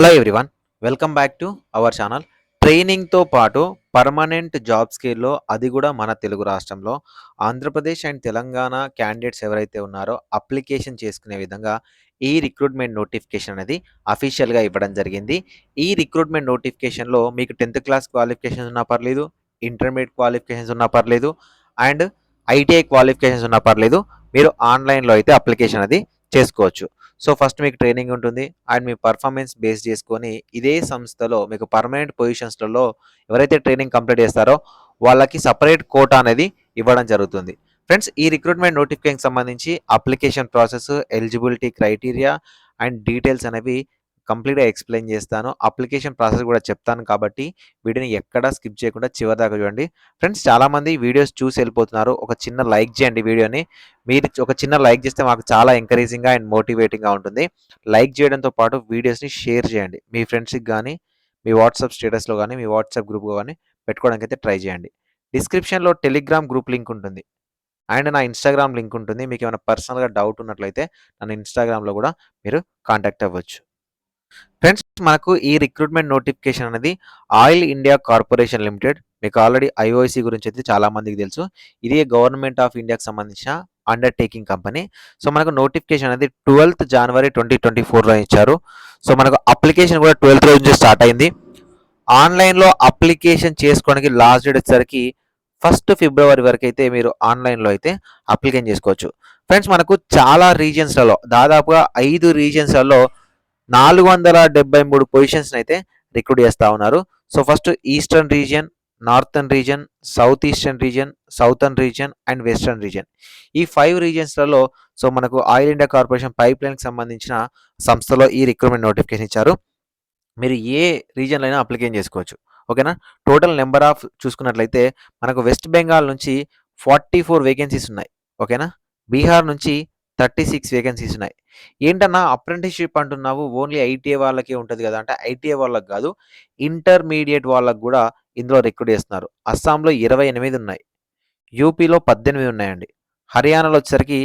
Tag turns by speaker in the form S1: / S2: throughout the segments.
S1: Hello everyone, welcome back to our channel. ట్రైనింగ్తో పాటు permanent job స్కేల్లో అది కూడా మన తెలుగు రాష్ట్రంలో ఆంధ్రప్రదేశ్ అండ్ తెలంగాణ క్యాండిడేట్స్ ఎవరైతే ఉన్నారో అప్లికేషన్ చేసుకునే విధంగా ఈ రిక్రూట్మెంట్ నోటిఫికేషన్ అనేది అఫీషియల్గా ఇవ్వడం జరిగింది. ఈ రిక్రూట్మెంట్ నోటిఫికేషన్లో మీకు 10th క్లాస్ క్వాలిఫికేషన్స్ ఉన్నా పర్లేదు, ఇంటర్మీడియట్ క్వాలిఫికేషన్స్ ఉన్నా పర్లేదు అండ్ ఐటీఐ క్వాలిఫికేషన్స్ ఉన్నా పర్లేదు, మీరు ఆన్లైన్లో అయితే అప్లికేషన్ అది చేసుకోవచ్చు. సో ఫస్ట్ మీకు ట్రైనింగ్ ఉంటుంది అండ్ మీ పర్ఫార్మెన్స్ బేస్ చేసుకొని ఇదే సంస్థలో మీకు పర్మనెంట్ పొజిషన్స్లలో ఎవరైతే ట్రైనింగ్ కంప్లీట్ చేస్తారో వాళ్ళకి సపరేట్ కోటా అనేది ఇవ్వడం జరుగుతుంది. ఫ్రెండ్స్, ఈ రిక్రూట్మెంట్ నోటిఫికేషన్కి సంబంధించి application process, eligibility criteria and details అనేవి కంప్లీట్గా ఎక్స్ప్లెయిన్ చేస్తాను. అప్లికేషన్ ప్రాసెస్ కూడా చెప్తాను కాబట్టి వీడియోని ఎక్కడా స్కిప్ చేయకుండా చివరి దాకా చూడండి. ఫ్రెండ్స్, చాలామంది వీడియోస్ చూసి వెళ్ళిపోతున్నారు. ఒక చిన్న లైక్ చేయండి వీడియోని. మీరు ఒక చిన్న లైక్ చేస్తే మాకు చాలా ఎంకరేజింగ్గా అండ్ మోటివేటింగ్గా ఉంటుంది. లైక్ చేయడంతో పాటు వీడియోస్ని షేర్ చేయండి. మీ ఫ్రెండ్స్కి కానీ, మీ వాట్సాప్ స్టేటస్లో కానీ, మీ వాట్సాప్ గ్రూప్లో కానీ పెట్టుకోవడానికి అయితే ట్రై చేయండి. డిస్క్రిప్షన్లో టెలిగ్రామ్ గ్రూప్ లింక్ ఉంటుంది అండ్ నా ఇన్స్టాగ్రామ్ లింక్ ఉంటుంది. మీకు ఏమైనా పర్సనల్గా డౌట్ ఉన్నట్లయితే నన్ను ఇన్స్టాగ్రామ్లో కూడా మీరు కాంటాక్ట్ అవ్వచ్చు. ఫ్రెండ్స్, మనకు ఈ రిక్రూట్మెంట్ నోటిఫికేషన్ అనేది ఆయిల్ ఇండియా కార్పొరేషన్ లిమిటెడ్, మీకు ఆల్రెడీ ఐఓఐసి గురించి అయితే చాలా మందికి తెలుసు. ఇది గవర్నమెంట్ ఆఫ్ ఇండియాకి సంబంధించిన అండర్టేకింగ్ కంపెనీ. సో మనకు నోటిఫికేషన్ అనేది 12th January 2024లో ఇచ్చారు. సో మనకు అప్లికేషన్ కూడా 12th రోజు నుంచి స్టార్ట్ అయింది. ఆన్లైన్లో అప్లికేషన్ చేసుకోవడానికి లాస్ట్ డేట్ వచ్చేసరికి 1st February వరకు అయితే మీరు ఆన్లైన్లో అయితే అప్లికేషన్ చేసుకోవచ్చు. ఫ్రెండ్స్, మనకు చాలా రీజియన్స్లలో దాదాపుగా 5 రీజియన్స్లలో 473 పొజిషన్స్ అయితే రిక్రూట్ చేస్తూ ఉన్నారు. So first eastern region, northern region, south eastern region, southern region and western region. ఈ 5 రీజియన్స్లలో సో మనకు ఆయిల్ ఇండియా కార్పొరేషన్ పైప్ లైన్కి సంబంధించిన సంస్థలో ఈ రిక్రూట్మెంట్ నోటిఫికేషన్ ఇచ్చారు. మీరు ఏ రీజియన్లో అయినా అప్లికేషన్ చేసుకోవచ్చు. ఓకేనా. టోటల్ నెంబర్ ఆఫ్ చూసుకున్నట్లయితే మనకు వెస్ట్ బెంగాల్ నుంచి 44 వేకెన్సీస్ ఉన్నాయి. ఓకేనా. బీహార్ నుంచి 36 వేకెన్సీస్ ఉన్నాయి. ఏంటన్నా అప్రెంటిస్షిప్ అంటున్నావు, ఓన్లీ ఐటీఐ వాళ్ళకే ఉంటుంది కదా అంటే ఐటీఐ వాళ్ళకి కాదు, ఇంటర్మీడియట్ వాళ్ళకు కూడా ఇందులో రిక్రూట్ చేస్తున్నారు. అస్సాంలో 28 ఉన్నాయి, యూపీలో 18 ఉన్నాయండి, హర్యానాలో వచ్చేసరికి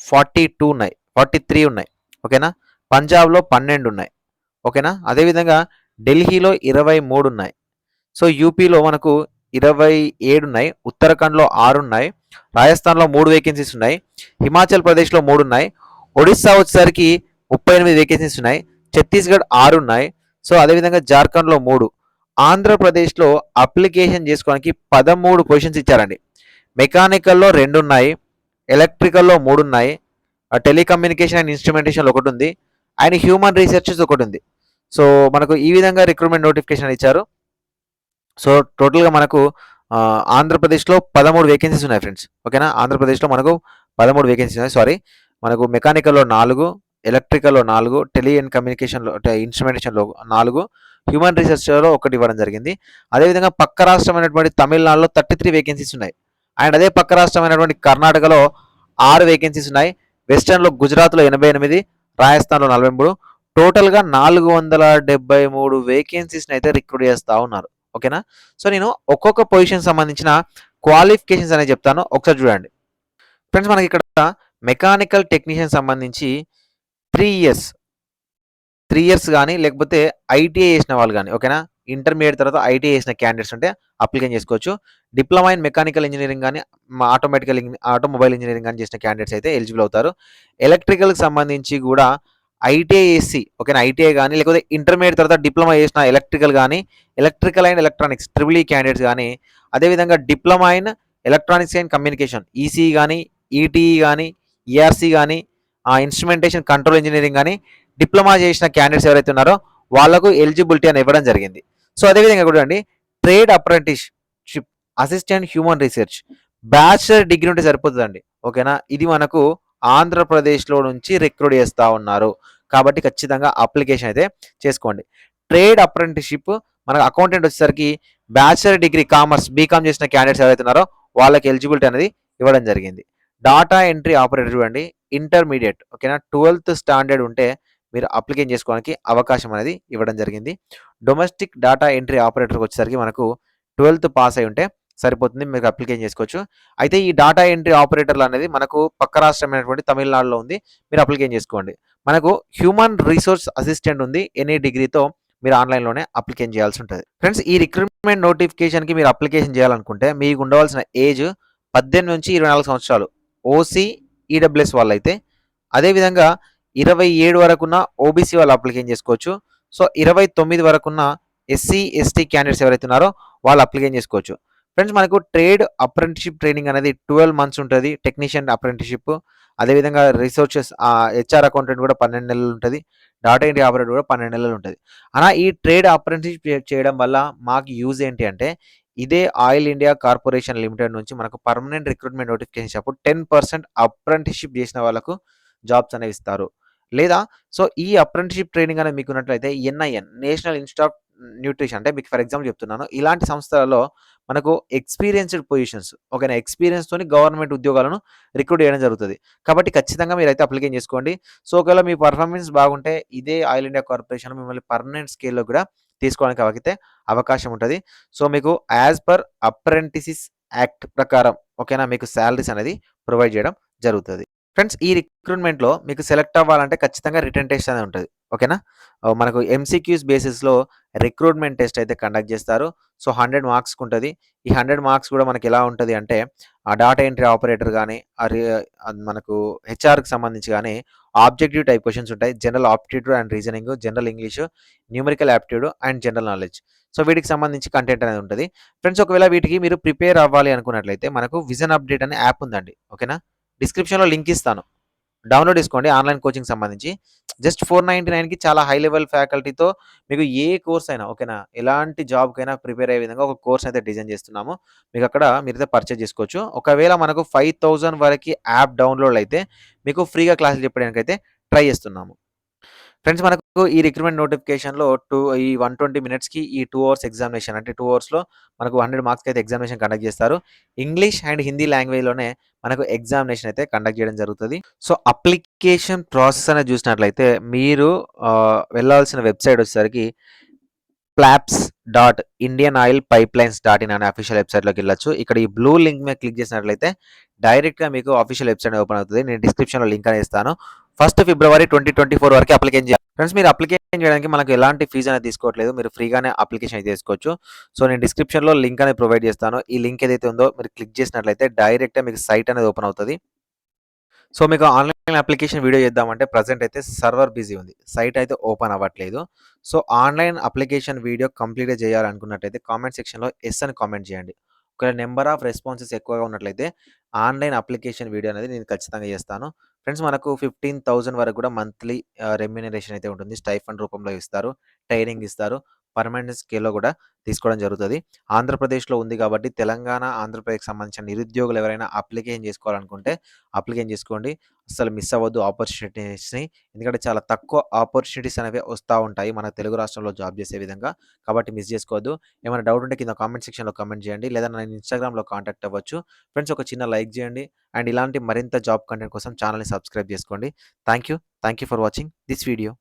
S1: 42 ఉన్నాయి, 43 ఉన్నాయి. ఓకేనా. పంజాబ్లో 12 ఉన్నాయి. ఓకేనా. అదేవిధంగా ఢిల్లీలో 23 ఉన్నాయి. సో యూపీలో మనకు 27 ఉన్నాయి, ఉత్తరాఖండ్లో 6 ఉన్నాయి, రాజస్థాన్లో 3 వేకెన్సీస్ ఉన్నాయి, హిమాచల్ ప్రదేశ్లో 3 ఉన్నాయి, ఒడిస్సా వచ్చేసరికి 38 వేకెన్సీస్ ఉన్నాయి, ఛత్తీస్గఢ్ 6 ఉన్నాయి. సో అదేవిధంగా జార్ఖండ్లో 3, ఆంధ్రప్రదేశ్లో అప్లికేషన్ చేసుకోవడానికి 13 పొజిషన్స్ ఇచ్చారండి. మెకానికల్లో 2 ఉన్నాయి, ఎలక్ట్రికల్లో 3 ఉన్నాయి, టెలికమ్యూనికేషన్ అండ్ ఇన్స్ట్రుమెంటేషన్లో 1 ఉంది అండ్ హ్యూమన్ రీసెర్చెస్ 1 ఉంది. సో మనకు ఈ విధంగా రిక్రూట్మెంట్ నోటిఫికేషన్ ఇచ్చారు. సో టోటల్గా మనకు ఆంధ్రప్రదేశ్లో 13 వేకెన్సీస్ ఉన్నాయి ఫ్రెండ్స్. ఓకేనా. ఆంధ్రప్రదేశ్లో మనకు 13 వేకెన్సీస్ ఉన్నాయి. సారీ, మనకు మెకానికల్లో 4, ఎలక్ట్రికల్లో 4, టెలి అండ్ కమ్యూనికేషన్లో ఇన్స్ట్రుమెంటేషన్లో 4, హ్యూమన్ రీసెర్చ్లో 1 ఇవ్వడం జరిగింది. అదేవిధంగా పక్క రాష్ట్రమైనటువంటి తమిళనాడులో 33 వేకెన్సీస్ ఉన్నాయి అండ్ అదే పక్క రాష్ట్రమైనటువంటి కర్ణాటకలో 6 వేకెన్సీస్ ఉన్నాయి. వెస్టర్న్లో గుజరాత్లో 88, రాజస్థాన్లో 43, టోటల్గా 473 వేకెన్సీస్ని అయితే రిక్రూట్ చేస్తూ ఉన్నారు. ఓకేనా. సో నేను ఒక్కొక్క పొజిషన్ సంబంధించిన క్వాలిఫికేషన్స్ అనేది చెప్తాను, ఒకసారి చూడండి. ఫ్రెండ్స్, మనకి ఇక్కడ మెకానికల్ టెక్నీషియన్ సంబంధించి 3 ఇయర్స్ కానీ లేకపోతే ఐటీఐ చేసిన వాళ్ళు కానీ, ఓకేనా, ఇంటర్మీడియట్ తర్వాత ఐటీఐ చేసిన క్యాండిడేట్స్ ఉంటే అప్లికేషన్ చేసుకోవచ్చు. డిప్లొమా ఇన్ మెకానికల్ ఇంజనీరింగ్ కానీ ఆటోమొబైల్ ఇంజనీరింగ్ కానీ చేసిన క్యాండిడేట్స్ అయితే ఎలిజిబుల్ అవుతారు. ఎలక్ట్రికల్కి సంబంధించి కూడా ఐటీఐ ఎస్సీ, ఓకేనా, ఐటీఐ కానీ లేకపోతే ఇంటర్మీడియట్ తర్వాత డిప్లొమా చేసిన ఎలక్ట్రికల్ కానీ, electrical and electronics triple E candidates కానీ, అదేవిధంగా diploma in electronics and communication EC కానీ, ఈటీఈ కానీ, ఈఆర్సీ కానీ, ఇన్స్ట్రుమెంటేషన్ కంట్రోల్ ఇంజనీరింగ్ కానీ డిప్లొమా చేసిన క్యాండిడేట్స్ ఎవరైతే ఉన్నారో వాళ్ళకు ఎలిజిబిలిటీ అని ఇవ్వడం జరిగింది. సో అదేవిధంగా కూడా అండి, trade apprenticeship assistant human research bachelor degree ఉంటే సరిపోతుందండి. ఓకేనా. ఇది మనకు ఆంధ్రప్రదేశ్లో నుంచి రిక్రూట్ చేస్తూ ఉన్నారు కాబట్టి ఖచ్చితంగా అప్లికేషన్ అయితే చేసుకోండి. ట్రేడ్ అప్రెంటిస్షిప్ మనకు అకౌంటెంట్ వచ్చేసరికి బ్యాచిలర్ డిగ్రీ కామర్స్ బీకామ్ చేసిన క్యాండిడేట్స్ ఎవరైతే ఉన్నారో వాళ్ళకి ఎలిజిబిలిటీ అనేది ఇవ్వడం జరిగింది. డాటా ఎంట్రీ ఆపరేటర్ చూడండి, ఇంటర్మీడియట్, ఓకేనా, 12th స్టాండర్డ్ ఉంటే మీరు అప్లికేషన్ చేసుకోవడానికి అవకాశం అనేది ఇవ్వడం జరిగింది. డొమెస్టిక్ డాటా ఎంట్రీ ఆపరేటర్కి వచ్చేసరికి మనకు 12th పాస్ అయి ఉంటే సరిపోతుంది, మీకు అప్లికేషన్ చేసుకోవచ్చు. అయితే ఈ డాటా ఎంట్రీ ఆపరేటర్లు అనేది మనకు పక్క రాష్ట్రమైనటువంటి తమిళనాడులో ఉంది, మీరు అప్లికేషన్ చేసుకోండి. మనకు హ్యూమన్ రిసోర్స్ అసిస్టెంట్ ఉంది, ఎనీ డిగ్రీతో మీరు ఆన్‌లైన్‌లోనే అప్లికేషన్ చేయాల్సి ఉంటది. ఫ్రెండ్స్ ఈ రిక్రూట్‌మెంట్ నోటిఫికేషన్‌కి మీరు అప్లికేషన్ చేయాలనుకుంటే మీకు ఉండవలసిన ఏజ్ 18-24 సంవత్సరాలు. ఓసీ, ఈడబ్ల్యూఎస్ వాళ్ళైతే. అదేవిధంగా 27 వరకున్న ఓబీసీ వాళ్ళు అప్లికేషన్ చేసుకోవచ్చు. సో, 29 వరకున్న ఎస్సీ, ఎస్టీ క్యాండిడేట్స్ ఎవరైతే ఉన్నారో వాళ్ళు అప్లికేషన్ చేసుకోవచ్చు. ఫ్రెండ్స్ మనకు ట్రేడ్ అప్రెంటిస్‌షిప్ ట్రైనింగ్ అనేది 12 మంత్స్ ఉంటది. Technician apprenticeship. అదేవిధంగా రిసోర్సెస్ హెచ్ఆర్ అకౌంటెంట్ కూడా 12 నెలలు ఉంటది. డాటా ఎంట్రీ ఆపరేటర్ కూడా 12 నెలలు ఉంటది. అలా ఈ ట్రేడ్ అప్రెంటిస్‌షిప్ చేయడం వల్ల మాకు యూజ్ ఏంటి అంటే, ఇదే ఆయిల్ ఇండియా కార్పొరేషన్ లిమిటెడ్ నుంచి మనకు పర్మనెంట్ రిక్రూట్‌మెంట్ నోటిఫికేషన్ ఇచ్చినప్పుడు 10% అప్రెంటిస్‌షిప్ చేసిన వాళ్ళకు జాబ్స్ అనేవి ఇస్తారు. లేదా సో, ఈ అప్రెంటిస్‌షిప్ ట్రైనింగ్ అనేది మీకున్నట్లయితే NIN national institute of nutrition అంటే మీకు ఫర్ ఎగ్జాంపుల్ చెప్తున్నాను. ఇలాంటి సంస్థలలో మనకు ఎక్స్‌పీరియన్స్‌డ్ పొజిషన్స్ ఓకేనా. ఎక్స్‌పీరియన్స్‌తోని గవర్నమెంట్ ఉద్యోగాలను రిక్రూట్ చేయడం జరుగుతది. కాబట్టి ఖచ్చితంగా మీరైతే అప్లికేషన్ చేసుకోండి. సో, ఒకవేళ మీ పర్ఫార్మెన్స్ బాగుంటే ఇదే ఆయిల్ ఇండియా కార్పొరేషన్ మిమ్మల్ని పర్మనెంట్ స్కేల్‌లో కూడా తీసుకోవడానికి అవకాశం ఉంటది. సో, మీకు యాస్ పర్ అప్రెంటిసిస్ యాక్ట్ ప్రకారం ఓకేనా మీకు సాలరీస్ అనేది ప్రొవైడ్ చేయడం జరుగుతది. ఫ్రెండ్స్ ఈ రిక్రూట్‌మెంట్‌లో మీకు సెలెక్ట్ అవ్వాలంటే ఖచ్చితంగా రిటన్ టెస్ట్ అనేది ఉంటది. ఓకేనా. మనకు ఎంసీక్యూస్ బేసిస్‌లో రిక్రూట్‌మెంట్ టెస్ట్ అయితే కండక్ట్ చేస్తారు. సో, 100 మార్క్స్‌కుంటది. ఈ 100 మార్క్స్ కూడా మనకెలా ఉంటది అంటే, ఆ డాటా ఎంట్రీ ఆపరేటర్ గాని, అది మనకు హెచ్ఆర్‌కి సంబంధించి గాని ఆబ్జెక్టివ్ టైప్ క్వెషన్స్ ఉంటాయి. General aptitude and reasoning, general English, numerical aptitude and general knowledge. So, వీటికి సంబంధించి కంటెంట్ అనేది ఉంటది. ఫ్రెండ్స్ ఒకవేళ వీటికి మీరు ప్రిపేర్ అవ్వాలి అనుకున్నట్లయితే మనకు విజన్ అప్డేట్ అనే యాప్ ఉందండి. ఓకేనా. డిస్క్రిప్షన్‌లో లింక్ ఇస్తాను. డౌన్‌లోడ్ చేసుకోండి ఆన్‌లైన్ కోచింగ్ సంబంధించి. జస్ట్ 499కి చాలా హై లెవెల్ ఫ్యాకల్టీతో మీకు ఏ కోర్స్ అయినా ఓకేనా. ఎలాంటి జాబ్‌కైనా ప్రిపేర్ అయ్యే విధంగా ఒక కోర్స్ అయితే డిజైన్ చేస్తున్నాము. మీకక్కడ మీరైతే పర్చేజ్ చేసుకోవచ్చు. ఒకవేళ మనకు 5000 వరకి యాప్ డౌన్‌లోడ్ అయితే మీకు ఫ్రీగా క్లాసులు చెప్పడానికైతే ట్రై చేస్తున్నాము. ఫ్రెండ్స్ మనకు ఈ రిక్రూట్‌మెంట్ నోటిఫికేషన్‌లో ఈ 120 మినిట్స్‌కి ఈ 2 అవర్స్ ఎగ్జామినేషన్ అంటే 2 అవర్స్‌లో మనకు 100 మార్క్స్‌కి అయితే ఎగ్జామినేషన్ కండక్ట్ చేస్తారు. ఇంగ్లీష్ అండ్ హిందీ లాంగ్వేజ్‌లోనే మనకు ఎగ్జామినేషన్ అయితే కండక్ట్ చేయడం జరుగుతది. సో, అప్లికేషన్ ప్రాసెస్ అనేది చూసినట్లయితే మీరు వెళ్ళాల్సిన వెబ్‌సైట్ వచ్చేసరికి plaps.indianoilpipelines.in అనే అఫీషియల్ వెబ్‌సైట్‌లోకెళ్ళొచ్చు. ఇక్కడ ఈ బ్లూ లింక్ మీద క్లిక్ చేసినట్లయితే డైరెక్ట్‌గా మీకు అఫీషియల్ వెబ్‌సైట్ ఓపెన్ అవుతది. నేను డిస్క్రిప్షన్‌లో లింక్ అనేది ఇస్తాను. 1 ఫిబ్రవరి 2024 వరకు అప్లికేషన్ చేయాలి. ఫ్రెండ్స్ మీరు అప్లికేషన్ చేయడానికి మనకు ఎలాంటి ఫీజ్ అనేది తీసుకోవట్లేదు. మీరు ఫ్రీగానే అప్లికేషన్ అయితే చేసుకోవచ్చు. సో, నేను డిస్క్రిప్షన్‌లో లింక్ అనేది ప్రొవైడ్ చేస్తాను. ఈ లింక్ ఏదైతే ఉందో మీరు క్లిక్ చేసినట్లయితే డైరెక్ట్‌గా మీకు సైట్ అనేది ఓపెన్ అవుతది. సో, మీకు ఆన్‌లైన్ అప్లికేషన్ వీడియో చేద్దామంటే ప్రెజెంట్ అయితే సర్వర్ బిజీ ఉంది. సైట్ అయితే ఓపెన్ అవ్వట్లేదు. సో, ఆన్‌లైన్ అప్లికేషన్ వీడియో కంప్లీట్‌గా చేయాలనుకున్నట్టయితే కామెంట్ సెక్షన్‌లో యెస్ అని కామెంట్ చేయండి. ఒకవేళ నంబర్ ఆఫ్ రెస్పాన్సెస్ ఎక్కువగా ఉన్నట్లయితే ఆన్‌లైన్ అప్లికేషన్ వీడియో అనేది నేను ఖచ్చితంగా చేస్తాను. ఫ్రెండ్స్ మనకు 15,000 వరకు కూడా మంత్లీ రెమ్యూనరేషన్ అయితే ఉంటుంది. స్టైఫండ్ రూపంలో ఇస్తారు. ట్రైనింగ్ ఇస్తారు. పర్మనెంట్ స్కేల్‌లో కూడా తీసుకోవడం జరుగుతది. ఆంధ్రప్రదేశ్‌లో ఉంది కాబట్టి తెలంగాణ, ఆంధ్రప్రదేశ్‌కి సంబంధించిన నిరుద్యోగులు ఎవరైనా అప్లికేషన్ చేసుకోవాలనుకుంటే అప్లికేషన్ చేసుకోండి. అస్సలు మిస్ అవ్వద్దు ఆపర్చునిటీస్‌ని. ఎందుకంటే చాలా తక్కువ ఆపర్చునిటీస్ అనేవి వస్తా ఉంటాయి మన తెలుగు రాష్ట్రంలో జాబ్ చేసే విధంగా. కాబట్టి మిస్ చేసుకోవద్దు. ఏమైనా డౌట్ ఉంటే కింద కామెంట్ సెక్షన్‌లో కామెంట్ చేయండి. లేదా నన్ను ఇన్‌స్టాగ్రామ్‌లో కాంటాక్ట్ అవ్వచ్చు. ఫ్రెండ్స్ ఒక చిన్న లైక్ చేయండి. అండ్ ఇలాంటి మరింత జాబ్ కంటెంట్ కోసం ఛానెల్‌ని సబ్స్క్రైబ్ చేసుకోండి. Thank you. Thank you for watching this video.